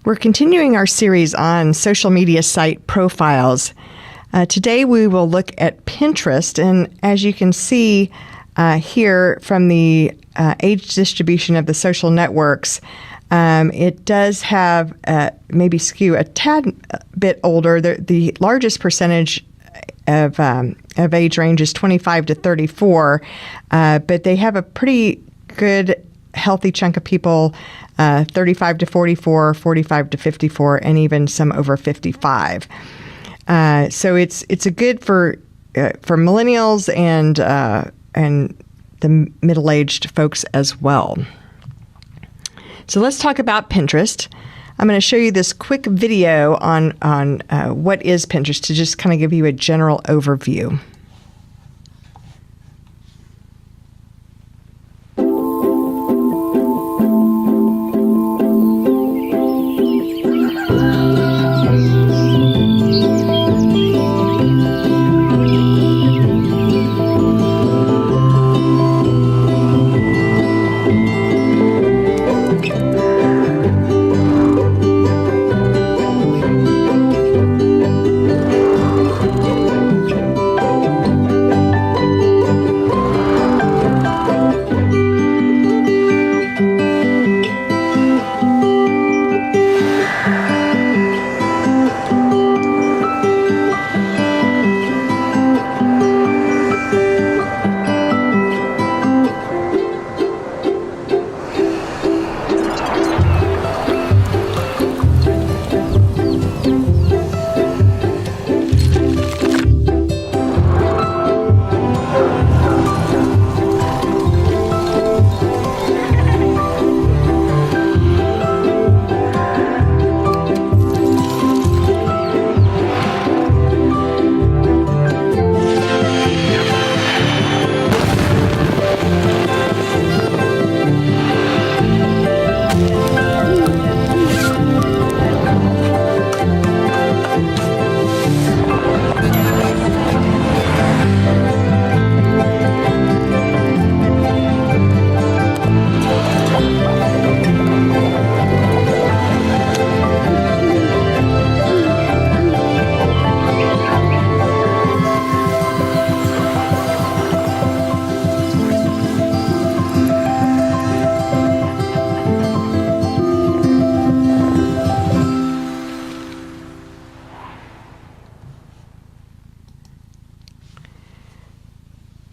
We're continuing our series on social media site profiles. Today we will look at Pinterest, and as you can see here from the age distribution of the social networks, it does have maybe skew a tad bit older. The largest percentage of age range is 25 to 34, but they have a pretty good, healthy chunk of people 35 to 44, 45 to 54, and even some over 55. So it's a good for millennials and the middle-aged folks as well. So let's talk about Pinterest. I'm going to show you this quick video on what is Pinterest to just kind of give you a general overview.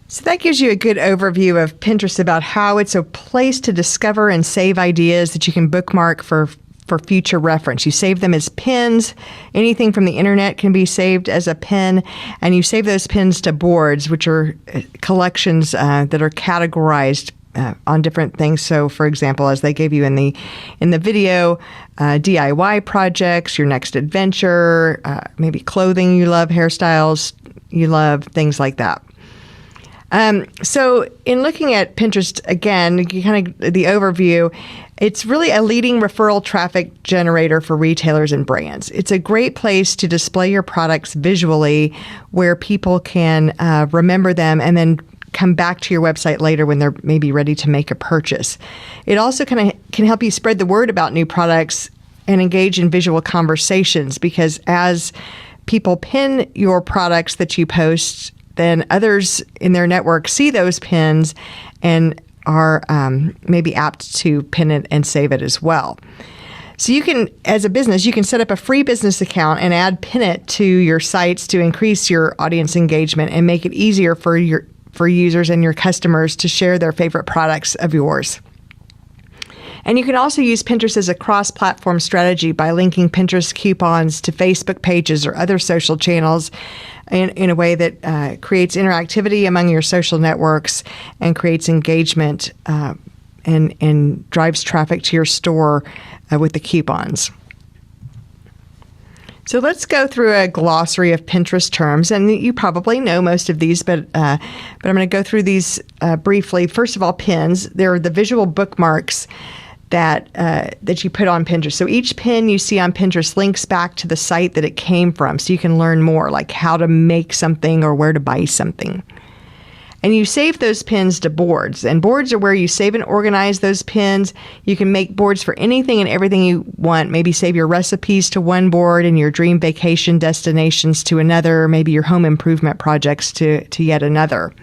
So that gives you a good overview of Pinterest about how it's a place to discover and save ideas that you can bookmark for future reference. You save them as pins. Anything from the internet can be saved as a pin, and you save those pins to boards, which are collections that are categorized on different things. So, for example, as they gave you in the video, DIY projects, your next adventure, maybe clothing you love, hairstyles you love, things like that. So in looking at Pinterest, again, kind of the overview, it's really a leading referral traffic generator for retailers and brands. It's a great place to display your products visually where people can remember them and then come back to your website later when they're maybe ready to make a purchase. It also kind of can help you spread the word about new products and engage in visual conversations, because as people pin your products that you post, then others in their network see those pins and are maybe apt to pin it and save it as well. So you can, as a business, you can set up a free business account and add Pin It to your sites to increase your audience engagement and make it easier for users and your customers to share their favorite products of yours. And you can also use Pinterest as a cross-platform strategy by linking Pinterest coupons to Facebook pages or other social channels in a way that creates interactivity among your social networks and creates engagement and drives traffic to your store with the coupons. So let's go through a glossary of Pinterest terms, and you probably know most of these, but I'm going to go through these briefly. First of all, pins. They're the visual bookmarks that you put on Pinterest. So each pin you see on Pinterest links back to the site that it came from, so you can learn more, like how to make something or where to buy something. And you save those pins to boards. And boards are where you save and organize those pins. You can make boards for anything and everything you want. Maybe save your recipes to one board and your dream vacation destinations to another, maybe your home improvement projects to yet another.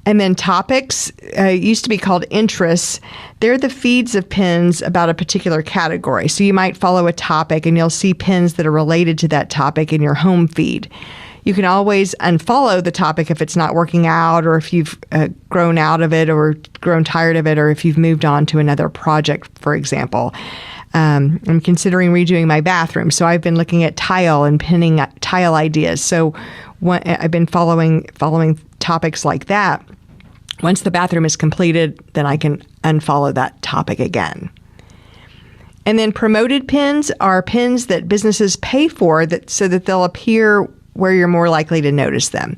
And then topics used to be called interests. They're the feeds of pins about a particular category. So you might follow a topic and you'll see pins that are related to that topic in your home feed. You can always unfollow the topic if it's not working out, or if you've grown out of it or grown tired of it, or if you've moved on to another project, for example. I'm considering redoing my bathroom, so I've been looking at tile and pinning tile ideas. So I've been following topics like that. Once the bathroom is completed, then I can unfollow that topic again. And then promoted pins are pins that businesses pay for so that they'll appear where you're more likely to notice them.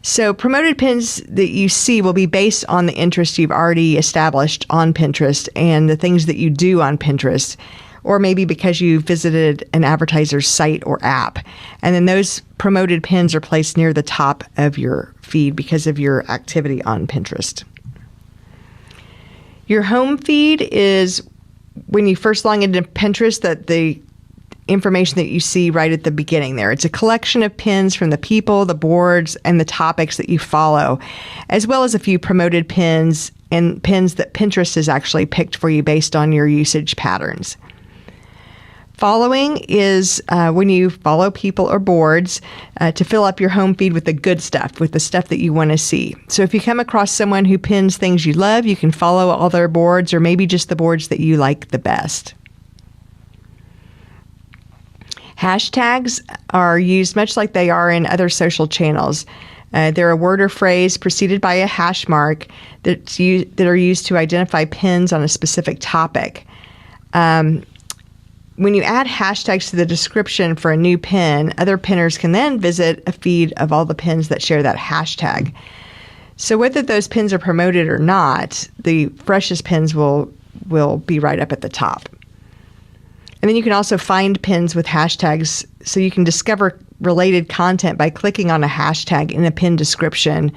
So promoted pins that you see will be based on the interest you've already established on Pinterest and the things that you do on Pinterest, or maybe because you visited an advertiser's site or app. And then those promoted pins are placed near the top of your feed because of your activity on Pinterest. Your home feed is when you first log into Pinterest, that the information that you see right at the beginning there. It's a collection of pins from the people, the boards, and the topics that you follow, as well as a few promoted pins and pins that Pinterest has actually picked for you based on your usage patterns. Following is when you follow people or boards to fill up your home feed with the good stuff, with the stuff that you want to see. So if you come across someone who pins things you love, you can follow all their boards, or maybe just the boards that you like the best. Hashtags are used much like they are in other social channels. They're a word or phrase preceded by a hash mark that are used to identify pins on a specific topic. When you add hashtags to the description for a new pin, other pinners can then visit a feed of all the pins that share that hashtag. So whether those pins are promoted or not, the freshest pins will be right up at the top. And then you can also find pins with hashtags, so you can discover related content by clicking on a hashtag in a pin description,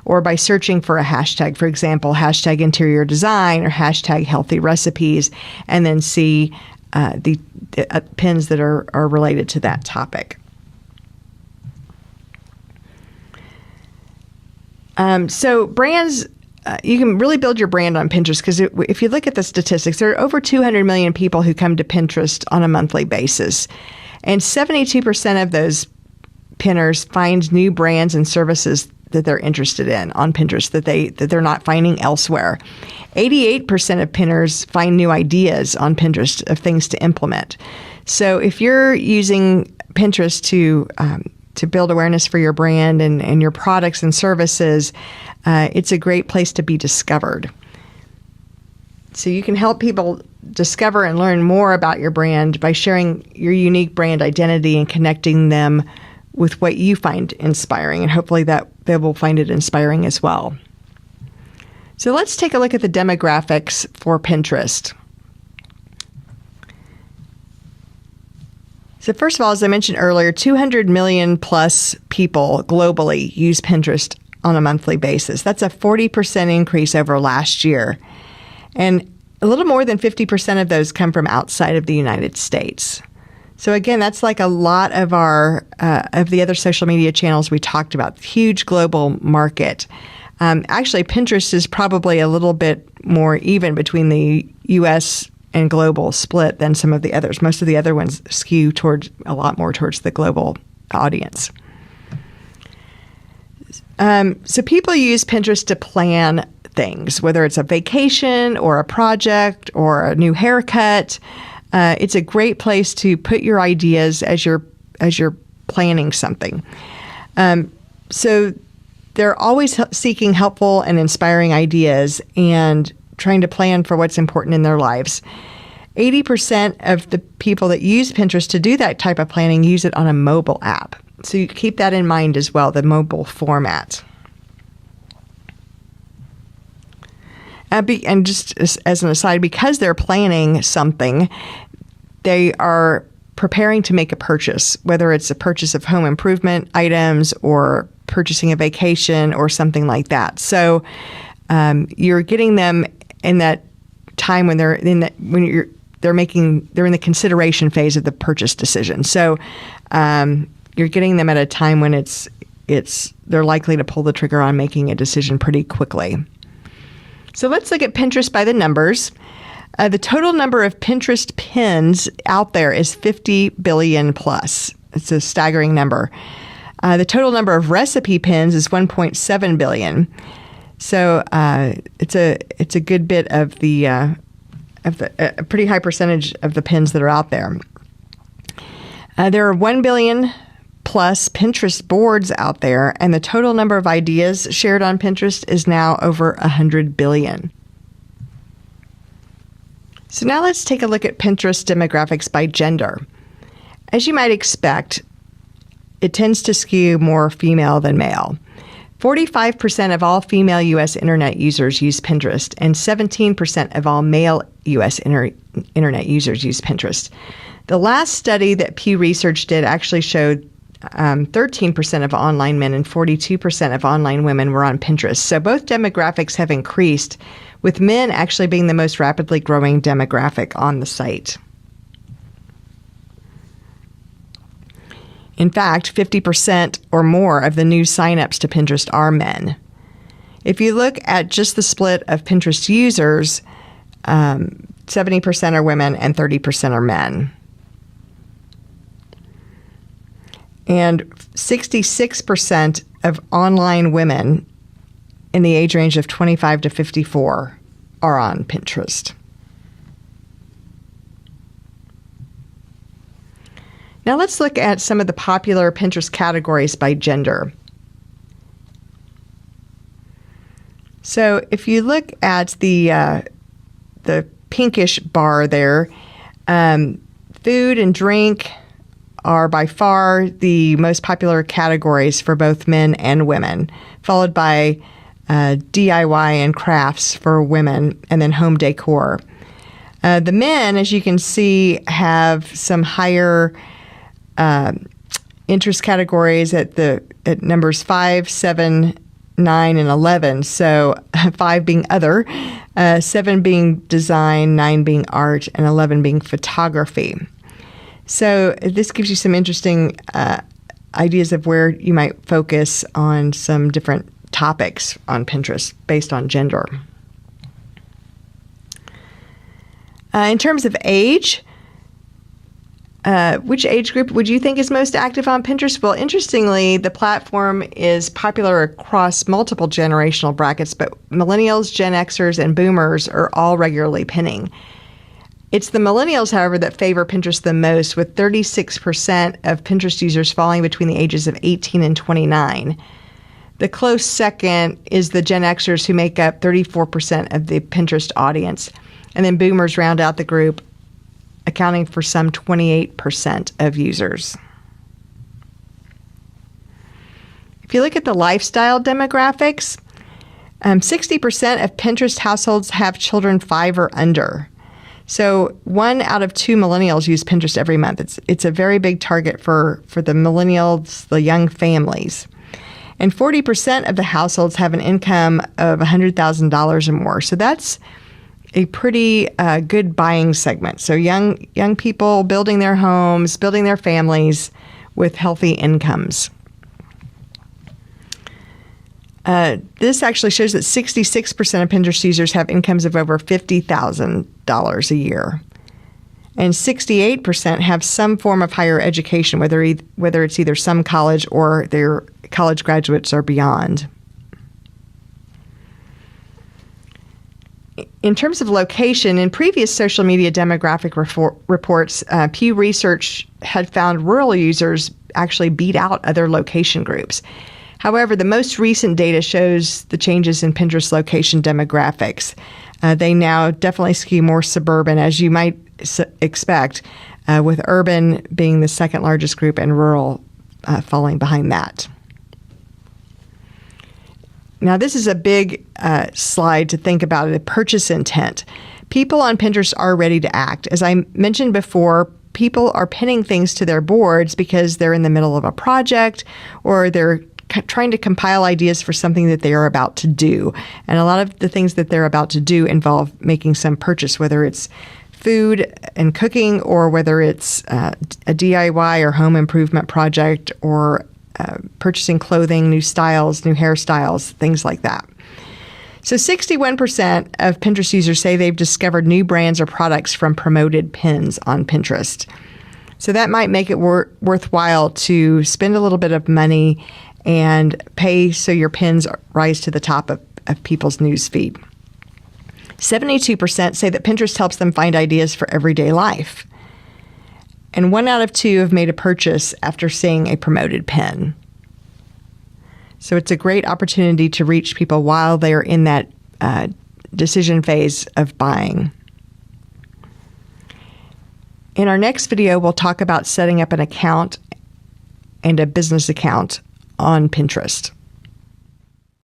or by searching for a hashtag, for example, hashtag interior design or hashtag healthy recipes, and then see the pins that are related to that topic. So brands, you can really build your brand on Pinterest, because if you look at the statistics, there are over 200 million people who come to Pinterest on a monthly basis. And 72% of those pinners find new brands and services that they're interested in on Pinterest that they're not finding elsewhere. 88% of pinners find new ideas on Pinterest of things to implement. So if you're using Pinterest to build awareness for your brand and your products and services, it's a great place to be discovered. So you can help people discover and learn more about your brand by sharing your unique brand identity and connecting them with what you find inspiring, and hopefully that they will find it inspiring as well. So let's take a look at the demographics for Pinterest. So first of all, as I mentioned earlier, 200 million plus people globally use Pinterest on a monthly basis. That's a 40% increase over last year. And a little more than 50% of those come from outside of the United States. So again, that's like a lot of of the other social media channels we talked about. Huge global market. Actually, Pinterest is probably a little bit more even between the U.S. and global split than some of the others. Most of the other ones skew a lot more towards the global audience. So people use Pinterest to plan things, whether it's a vacation or a project or a new haircut. It's a great place to put your ideas as you're planning something. So they're always seeking helpful and inspiring ideas and trying to plan for what's important in their lives. 80% of the people that use Pinterest to do that type of planning use it on a mobile app. So you keep that in mind as well, the mobile format. And just as an aside, because they're planning something, they are preparing to make a purchase, whether it's a purchase of home improvement items or purchasing a vacation or something like that. So you're getting them in that time when they're in the consideration phase of the purchase decision. So you're getting them at a time when they're likely to pull the trigger on making a decision pretty quickly. So let's look at Pinterest by the numbers. The total number of Pinterest pins out there is 50 billion plus. It's a staggering number. The total number of recipe pins is 1.7 billion. So it's a good bit of a pretty high percentage of the pins that are out there. There are 1 billion plus Pinterest boards out there, and the total number of ideas shared on Pinterest is now over 100 billion. So now let's take a look at Pinterest demographics by gender. As you might expect, it tends to skew more female than male. 45% of all female U.S. internet users use Pinterest, and 17% of all male U.S. internet users use Pinterest. The last study that Pew Research did actually showed 13% of online men and 42% of online women were on Pinterest. So both demographics have increased, with men actually being the most rapidly growing demographic on the site. In fact, 50% or more of the new signups to Pinterest are men. If you look at just the split of Pinterest users, 70% are women and 30% are men. And 66% of online women in the age range of 25 to 54 are on Pinterest. Now let's look at some of the popular Pinterest categories by gender. So if you look at the pinkish bar there, food and drink are by far the most popular categories for both men and women, followed by DIY and crafts for women, and then home decor. The men, as you can see, have some higher interest categories at numbers 5, 7, 9, and 11. So 5 being other, 7 being design, 9 being art, and 11 being photography. So this gives you some interesting ideas of where you might focus on some different topics on Pinterest based on gender. In terms of age, which age group would you think is most active on Pinterest? Well, interestingly, the platform is popular across multiple generational brackets, but millennials, Gen Xers, and boomers are all regularly pinning. It's the millennials, however, that favor Pinterest the most, with 36% of Pinterest users falling between the ages of 18 and 29. The close second is the Gen Xers, who make up 34% of the Pinterest audience. And then boomers round out the group, accounting for some 28% of users. If you look at the lifestyle demographics, 60% of Pinterest households have children 5 or under. So 1 out of 2 millennials use Pinterest every month. It's a very big target for the millennials, the young families. And 40% of the households have an income of $100,000 or more. So that's a pretty good buying segment. So young people building their homes, building their families with healthy incomes. This actually shows that 66% of Pinterest users have incomes of over $50,000 a year. And 68% have some form of higher education, whether it's either some college or they're college graduates or beyond. In terms of location, in previous social media demographic reports, Pew Research had found rural users actually beat out other location groups. However, the most recent data shows the changes in Pinterest location demographics. They now definitely skew more suburban, as you might expect, with urban being the second largest group and rural falling behind that. Now, this is a big slide to think about, the purchase intent. People on Pinterest are ready to act. As I mentioned before, people are pinning things to their boards because they're in the middle of a project or they're trying to compile ideas for something that they are about to do. And a lot of the things that they're about to do involve making some purchase, whether it's food and cooking, or whether it's a DIY or home improvement project, or purchasing clothing, new styles, new hairstyles, things like that. So 61% of Pinterest users say they've discovered new brands or products from promoted pins on Pinterest. So that might make it worthwhile to spend a little bit of money and pay so your pins rise to the top of people's news feed. 72% say that Pinterest helps them find ideas for everyday life. And 1 out of 2 have made a purchase after seeing a promoted pin. So it's a great opportunity to reach people while they are in that decision phase of buying. In our next video, we'll talk about setting up an account and a business account on Pinterest.